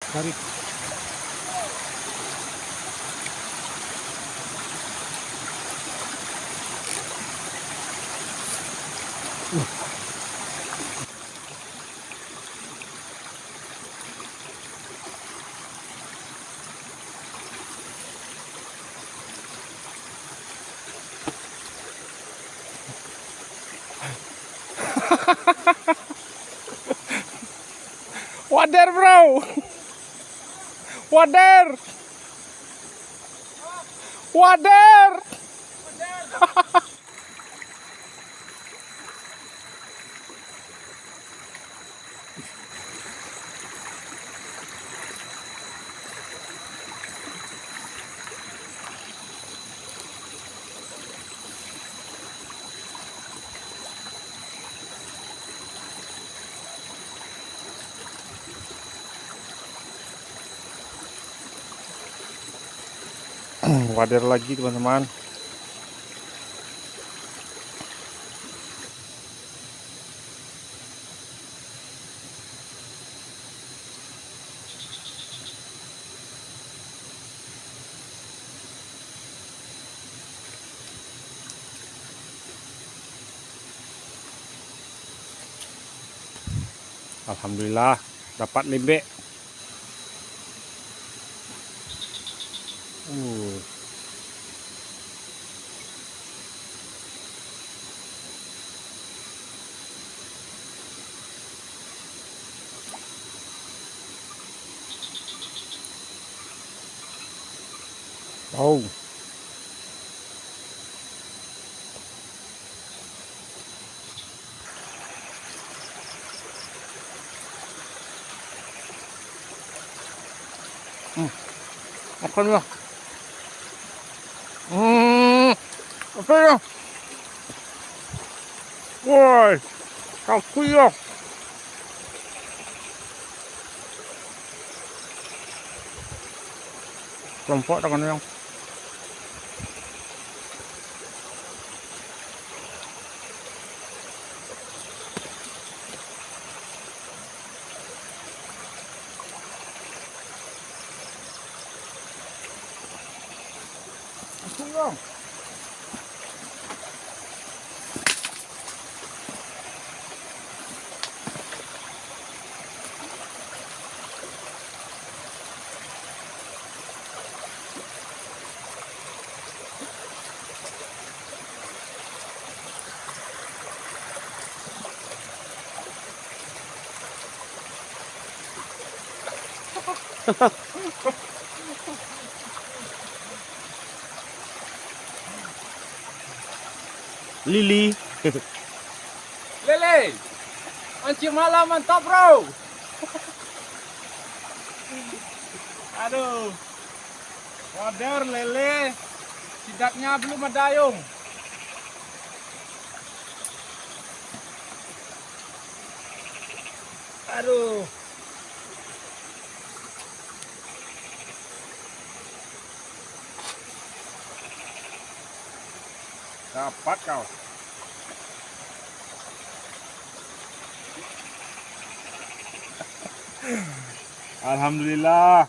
Tarik. Wader bro, wader, wader. Wader lagi teman-teman. Alhamdulillah dapat lembek. Oh. Makan ya. Apa ya? Woi, kaku ya. Kelompok tangan yang. Kaku ya. Lili. Lele, mancing malam mantap bro. Aduh, wader lele, sidaknya belum ada dayung. Aduh. Dapat kau. Alhamdulillah.